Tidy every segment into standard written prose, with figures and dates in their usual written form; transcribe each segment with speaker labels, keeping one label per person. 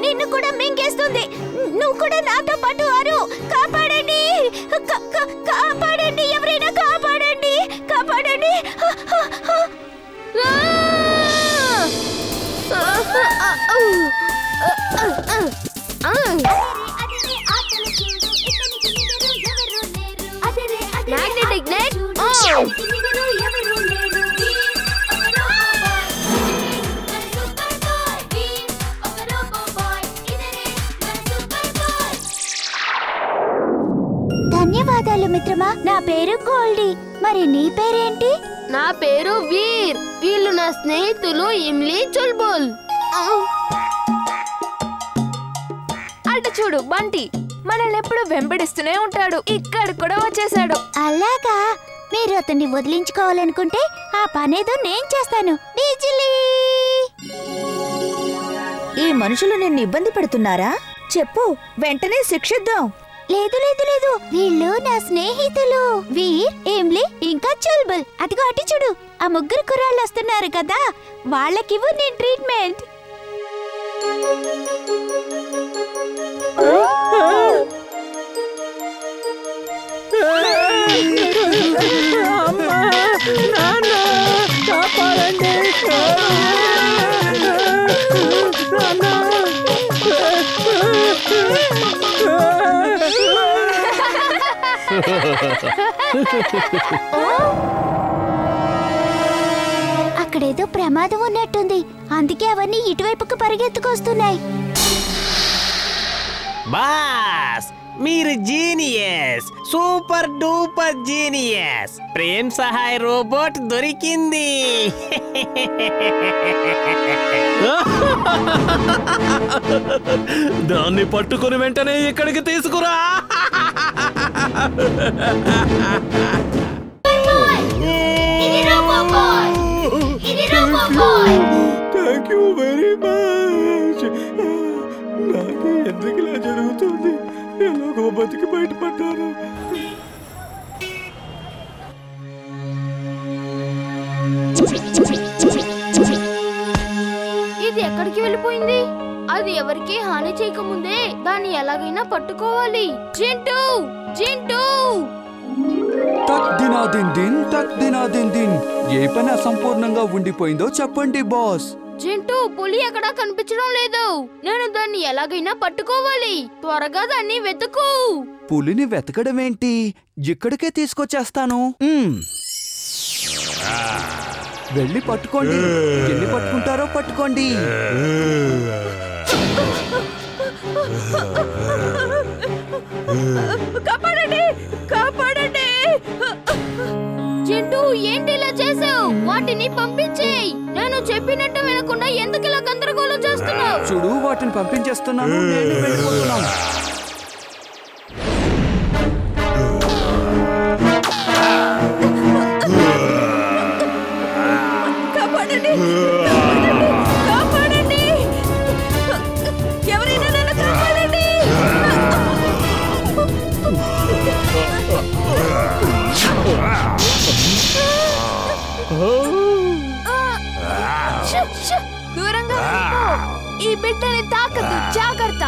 Speaker 1: నిన్ను కూడా మింగేస్తుంది. నువ్వు కూడా నాతో పాటు అరు. కాపాడండి, కాపాడండి, ఎవరైనా కాపాడండి, కాపాడండి. Magnetic net. ధన్యవాదాలు మిత్రమా. నా పేరు గోల్డీ. మరి నీ పేరేంటి?
Speaker 2: నా పేరు వీర్. వీళ్ళు నా స్నేహితులు ఇమ్లీ, చుల్బుల్.
Speaker 3: అటు చూడు బంటి, మనల్ని ఎప్పుడు వెంబడిస్తూనే ఉంటాడు. ఇక్కడ కూడా వచ్చేసాడు.
Speaker 1: అలాగా, మీరు అతన్ని వదిలించుకోవాలనుకుంటే ఆ పనేదో నేను చేస్తాను. డీజిలీ.
Speaker 4: ఈ మనుషులు నిన్ను ఇబ్బంది పెడుతున్నారా? చెప్పు, వెంటనే శిక్షిద్దాం.
Speaker 1: లేదు లేదు లేదు, వీళ్ళు నా స్నేహితులు వీర్, ఎమ్లీ ఇంకా చుల్బుల్. అదిగో అటు చూడు, ఆ ముగ్గురు కుర్రాళ్ళు వస్తున్నారు కదా, వాళ్ళకివ్వు నేను ట్రీట్మెంట్. అక్కడేదో ప్రమాదం ఉన్నట్టుంది, అందుకే అవన్నీ ఇటువైపుకు పరిగెత్తుకొస్తున్నాయి.
Speaker 5: బాస్, మీరు genius, super duper genius. Prem Sahay robot దొరికింది.
Speaker 6: దాన్ని పట్టుకుని వెంటనే ఇక్కడికి తీసుకురా.
Speaker 7: Thank you very much. నాకు ఎందుకు ఇలా జరుగుతుంది? ఎలాగో బతికి బయటపడ్డాను.
Speaker 2: ఇది ఎక్కడికి వెళ్ళిపోయింది? అది ఎవరికి హాని చేయకముందే దాన్ని ఎలాగైనా పట్టుకోవాలి. జింటూ, జింటూ.
Speaker 8: తక్ దినాదిన్ దిన్, తక్ దినాదిన్ దిన్. ఏ పని అసంపూర్ణంగా ఉండిపోయిందో చెప్పండి బాస్.
Speaker 2: జింటూ, పులి ఎక్కడా కనిపించడం లేదు. నేను దాన్ని ఎలాగైనా పట్టుకోవాలి. త్వరగా దాన్ని వెతుకు.
Speaker 8: పులిని వెతకడం ఏంటి? ఇక్కడికే తీసుకొచ్చేస్తాను. వెళ్ళి పట్టుకోండి. ఎన్ని పట్టుకుంటారో పట్టుకోండి.
Speaker 3: కాపాడండి, కాపాడండి.
Speaker 2: జింటూ, ఏంటి ఇలా చేసావు? వాటిని పంపించేయ్. నేను చెప్పినట్టు వినకుండా ఎందుకు ఇలా గందరగోళం చేస్తున్నావు?
Speaker 8: చూడు, వాటిని పంపించేస్తున్నాను. నేను వెళ్ళిపోతున్నాను.
Speaker 3: కాపాడండి, కాపాడండి, ఎవరైనా నన్ను కాపాడండి. దూరంగా ఈ బిడ్డని తాకద్దు, జాగ్రత్త.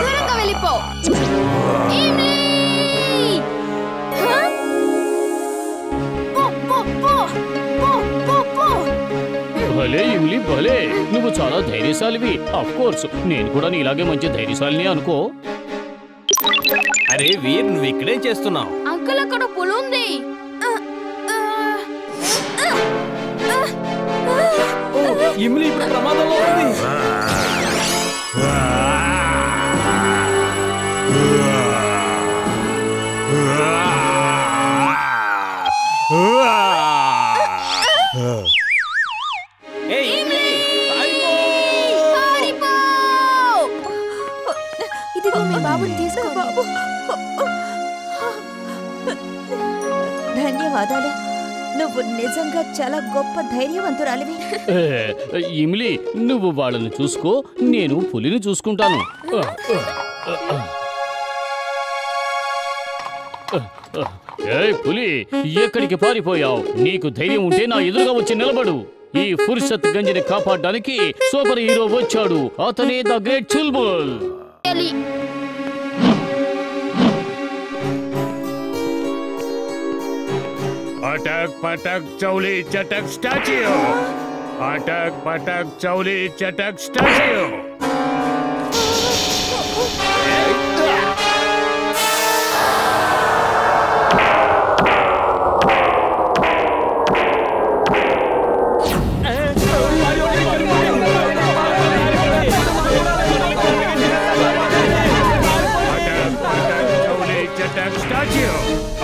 Speaker 3: దూరంగా వెళ్ళిపో.
Speaker 9: భలే ఇమ్లీ, భలే. నువ్వు చాలా ధైర్యశాలివి. అఫ్ కోర్స్, నేను కూడా నీలాగే మంచి ధైర్యశాలిని అనుకో.
Speaker 5: అరే వీర్, నువ్వు ఇక్కడే చేస్తున్నావు?
Speaker 2: అంకుల్, అక్కడ పులి ఉంది.
Speaker 6: ఇమ్లీ ఇప్పుడు ప్రమాదంలో ఉంది.
Speaker 3: ఇదిగో మీ బాబుని తీసుకో బాబు. ధన్యవాదాలు. నువ్వు నిజంగా చాలా గొప్ప ధైర్యవంతురాలివి.
Speaker 9: ఇమ్లీ, నువ్వు వాళ్ళని చూసుకో, నేను పులిని చూసుకుంటాను. ఏయ్ పులి, ఎక్కడికి పారిపోయావు? నీకు ధైర్యం ఉంటే నా ఎదురుగా వచ్చి నిలబడు. ఈ ఫుర్సత్ గంజిని కాపాడడానికి సూపర్ హీరో వచ్చాడు. అతనే ద గ్రేట్ చుల్బుల్.
Speaker 10: अटक पटक चौली चटक स्टैच्यू. अटक पटक चौली चटक स्टैच्यू.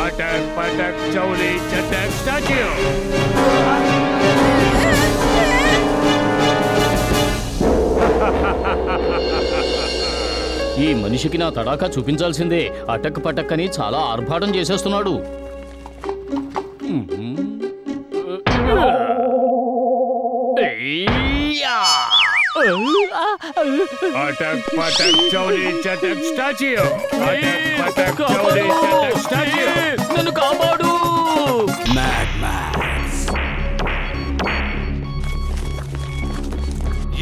Speaker 10: अटक पटक चौली चटक स्टैच्यू.
Speaker 9: ఈ మనిషికి నా తడాకా చూపించాల్సిందే. అటక్ పటక్ అని చాలా ఆర్భాటం చేసేస్తున్నాడు.
Speaker 10: अटक पटक चौली चटक स्टैच्यू. अटक पटक चौली चटक स्टैच्यू.
Speaker 9: నన్ను కాపాడు.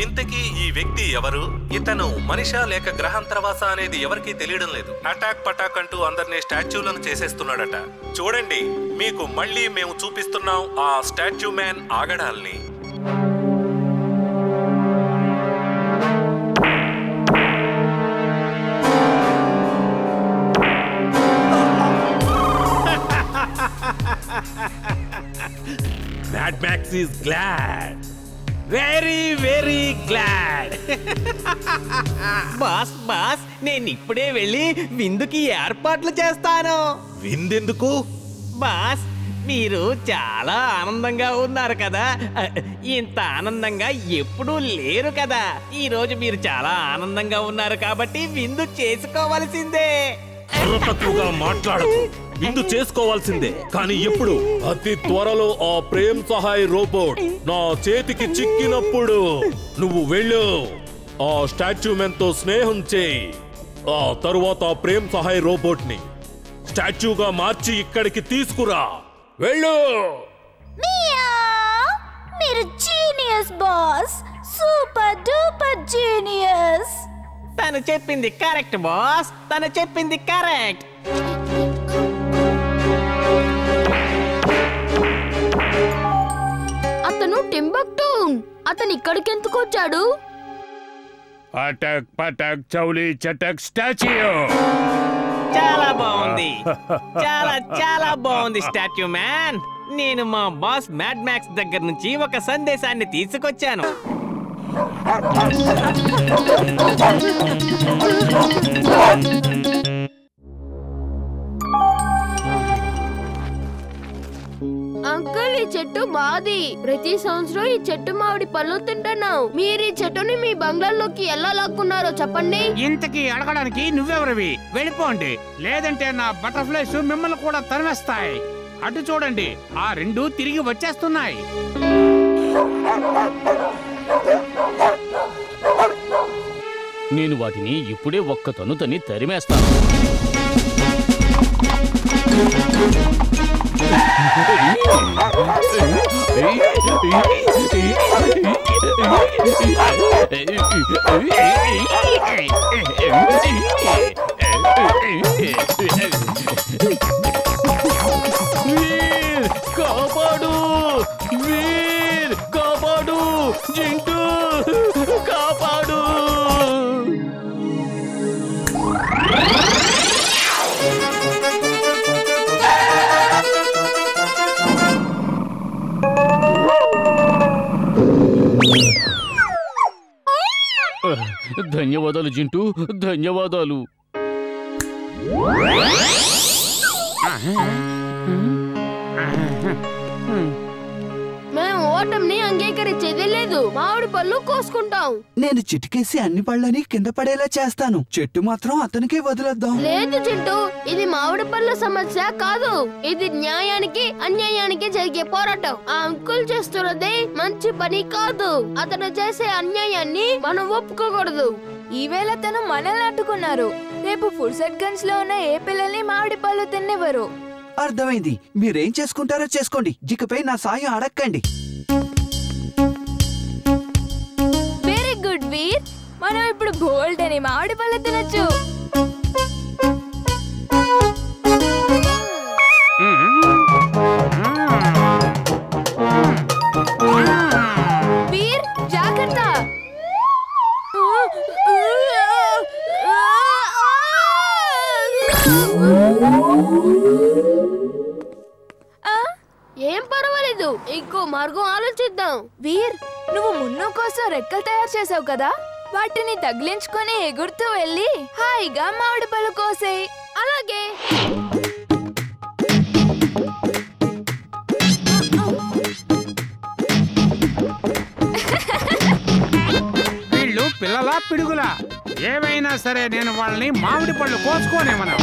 Speaker 11: ఇంతకీ ఈ వ్యక్తి ఎవరు? ఇతను మనిషా లేక గ్రహాంతరవాస అనేది ఎవరికీ తెలియడం లేదు. అటాక్ పటాక్ అంటూ అందరినీ స్టాచ్యూలను చేసేస్తున్నాడట. చూడండి, మీకు మళ్ళీ మేము చూపిస్తున్నాం ఆ స్టాచ్యూ మ్యాన్ ఆగడాల్ని.
Speaker 5: Mad Max is glad. Very glad. Boss నేను ఇప్పుడే వెళ్ళి విందుకి ఏర్పాట్లు చేస్తాను.
Speaker 11: విందెందుకు?
Speaker 5: బాస్, మీరు చాలా ఆనందంగా ఉన్నారు కదా. ఇంత ఆనందంగా ఎప్పుడూ లేరు కదా. ఈ రోజు మీరు చాలా ఆనందంగా ఉన్నారు కాబట్టి విందు చేసుకోవాల్సిందే.
Speaker 11: తక్కువగా మాట్లాడకు. విందు చేసుకోవాల్సిందే, కానీ ఎప్పుడు? అతి త్వరలో ఆ ప్రేమ్ సహాయ్ రోబోట్ నా చేతికి చిక్కినప్పుడు నువ్వు వెళ్ళు. ఆ స్టాచ్యూ మ్యాన్ తో స్నేహం చేయి. ఆ తరువాత ఆ ప్రేమ్ సహాయ్ రోబోట్ ని స్టాచ్యూగా మార్చి ఇక్కడికి తీసుకురా. వెళ్ళు.
Speaker 1: మీరు genius boss, super duper genius.
Speaker 5: తను చెప్పింది కరెక్ట్ బాస్, తను చెప్పింది కరెక్ట్.
Speaker 2: అతను టింబక్టూన్. అతను ఇక్కడికి ఎందుకు వచ్చాడు?
Speaker 10: అటక్ పటక్ చౌలి చటక్ స్టాచ్యూ.
Speaker 5: చాలా బాగుంది, చాలా బాగుంది స్టాచ్యూ మ్యాన్. నేను మా బాస్ మ్యాడ్ మ్యాక్స్ దగ్గర నుంచి ఒక సందేశాన్ని తీసుకొచ్చాను.
Speaker 2: అంకుల్, ఈ చెట్టు మాది. ప్రతి సంవత్సరం ఈ చెట్టు మామిడి పళ్ళు తింటున్నాం. మీరు ఈ చెట్టుని మీ బంగ్లాలోకి ఎలా లాక్కున్నారో చెప్పండి.
Speaker 12: ఇంతకీ అడగడానికి నువ్వెవరివి? వెళ్ళిపోండి, లేదంటే నా బటర్ఫ్లైస్ మిమ్మల్ని కూడా తరిమేస్తాయి. అటు చూడండి, ఆ రెండు తిరిగి వచ్చేస్తున్నాయి.
Speaker 9: నేను వాటిని ఇప్పుడే ఒక్క తన్నుతని తరిమేస్తాను. కాపాడు వీర్, కాపాడు జింటూ, కాపాడు. ధన్యవాదాలు జింటూ, ధన్యవాదాలు.
Speaker 2: మేము ఓటమిని అంగీకరించేది లేదు. మామిడి పళ్ళు కోసుకుంటాం.
Speaker 8: నేను చిటికేసి అన్ని పళ్ళని కింద పడేలా చేస్తాను. చెట్టు మాత్రం అతనికే వదిలేద్దాం.
Speaker 2: లేదు చింటూ, ఇది మామిడి పళ్ళ సమస్య కాదు. ఇది న్యాయానికి అన్యాయానికి జరిగే పోరాటం. ఆ అంకుల్ చేస్తున్నది మంచి పని కాదు. అతను చేసే అన్యాయాన్ని మనం ఒప్పుకోకూడదు.
Speaker 3: ఈవేళ తను మనల్ని అడ్డుకున్నారు. రేపు ఫుర్సత్ గంజ్ లో ఉన్న ఏ పిల్లల్ని మామిడి పళ్ళు తినేవారు.
Speaker 8: అర్థమైంది. మీరేం చేసుకుంటారో చేసుకోండి, ఇకపై నా సాయం అడక్కండి.
Speaker 3: మనం ఇప్పుడు బోల్డ్ అని మామిడి పళ్ళు తినొచ్చు. వీర్ జాగ్రత్త.
Speaker 2: ఏం పర్వాలేదు, ఇంకో మార్గం ఆలోచిద్దాం.
Speaker 3: వీర్, నువ్వు మున్ను కోసం రెక్కలు తయారు చేసావు కదా, వాటిని తగిలించుకొని ఎగురుతూ వెళ్ళి హాయిగా మామిడి పళ్ళు కోసేయ్.
Speaker 2: అలాగే.
Speaker 12: వీళ్ళు పిల్లలా పిడుగులా ఏమైనా సరే నేను వాళ్ళని మామిడి పళ్ళు కోసుకోనేమన్నా.